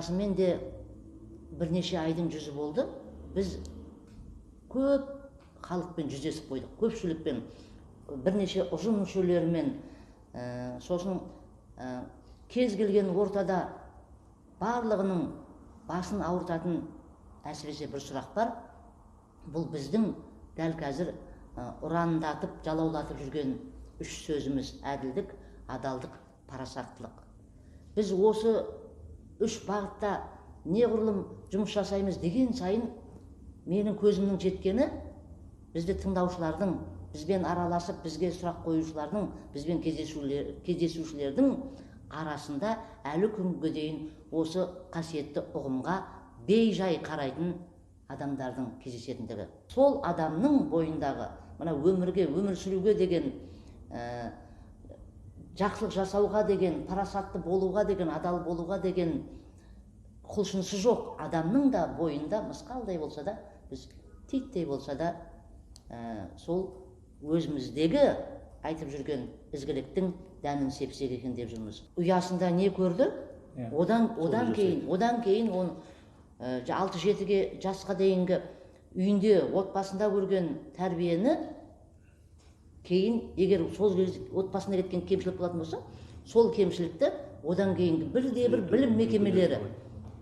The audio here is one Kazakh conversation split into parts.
расымен де бірнеше айдың жүзі болды. Біз көп халықпен жүздесіп қойдық, көпшілікпен, бірнеше ұжым мүшелерімен. Сосын кез келген ортада барлығының басын ауыртатын әсіресе бір сұрақ бар. Бұл біздің дәл қазір ұрандатып, жалаулатып жүрген үш сөзіміз: әділдік, адалдық, парасаттылық. Біз осы үш бағытта неғұрлым жұмыс жасаймыз деген сайын менің көзімнің жеткені, бізді тыңдаушылардың, бізбен араласып, бізге сұрақ қоюшылардың, бізбен кездесушілердің арасында әлі күнге дейін осы қасиетті ұғымға бейжай қарайтын адамдардың кездесетіндігі. Сол адамның бойындағы мына өмірге, өмір сүруге деген, жақсылық жасауға деген, парасатты болуға деген, адал болуға деген құлшынысы жоқ адамның да бойында мысқалдай болса да, біз титтей болса да, сол өзіміздегі айтып жүрген ізгіліктің дәнін сепсек екен деп жүрміз. Ұясында не көрді? Одан кейін он 6-7 жасқа дейінгі үйінде, отбасында көрген тәрбиені кейін, егер сол отбасында кеткен кемшілік болатын болса, сол кемшілікті одан кейінгі бірде-бір білім мекемелері,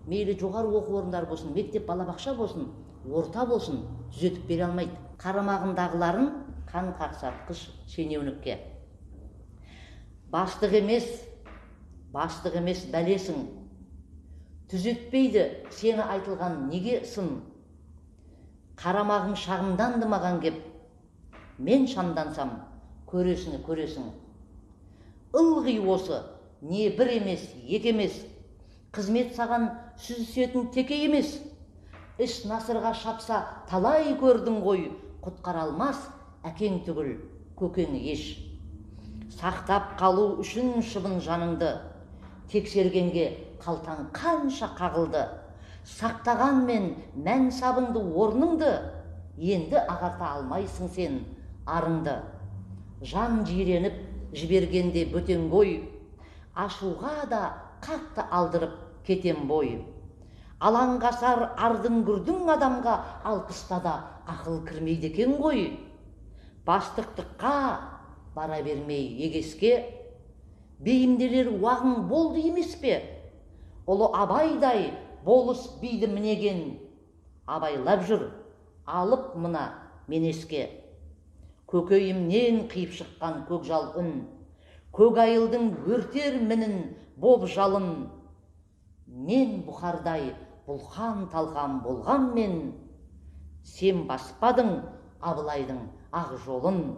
мейлі жоғары оқу орындары болсын, мектеп, балабақша болсын, орта болсын, түзетіп бере алмайды. Қарамағындағыларын қан қақсатқыш шенеунікке. Бастық емес бәлесің, түзетпейді сені айтылған неге сын. Қарамағың шағымданды маған кеп, мен шамдансам көресің. Ылғи осы, не бір емес, екі емес, қызмет саған сүзісетін теке емес. Іш насырға шапса талай көрдің ғой, құтқара алмас әкең түгіл, көкең еш. Сақтап қалу үшін шыбын жаныңды, тексергенге қалтаң қанша қағылды. Сақтағанмен мән сабыңды, орныңды, енді ағарта алмайсың сен арыңды. Жан жиреніп жібергенде бөтен бой, ашуға да қатты алдырып кетем бой. Алаңғасар ардың күрдің адамға алпыста да ақыл кірмейді екен ғой. Бастықтыққа бара бермей егеске, бейімделер уағың болды емес пе? Ұлы Абайдай болыс биді мінеген, абайлап жүр, алып мына менеске. Көкейімнен қиып шыққан көкжал үн, көк айылдың өртер мінін боп жалын. Мен бұхардай бұлқан талқан болғанмен, сен баспадың Абылайдың ақ жолын.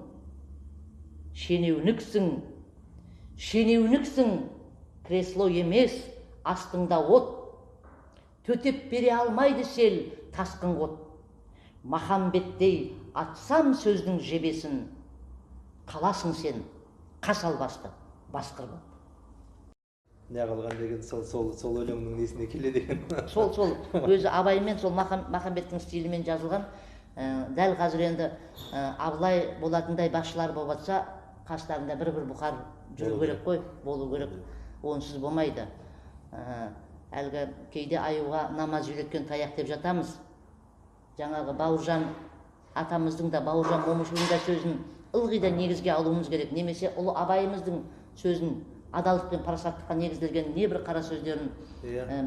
Шенеуніксің, кресло емес, астыңда от, төтеп бере алмайды сел тасқын от. Махамбеттей атсам сөздің жебесін, қаласың сен қасалбасты басқыр боп. Не қалған деген сол өлеңнің несіне келеді екен? Сол өзі Абаймен, сол Махамбеттің стилімен жазылған. Дәл қазір енді Абылай болатындай басшылар болып жатса, қастарында бір бұқар жүру керек қой, болу керек. Онсыз болмайды. Әлгі кейде аюға намаз үйреткен таяқ деп жатамыз. Жаңағы Бауыржан атамыздың да, Бауыржан Момышұлының да сөзін ылғи да негізге алуымыз керек. Немесе ұлы Абайымыздың сөзін, адалдық пен парасаттыққа негізделген небір қара сөздерін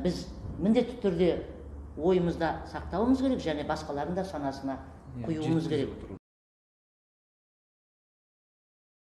біз міндетті түрде ойымызда сақтауымыз керек, және басқалардың да санасына құюымыз керек.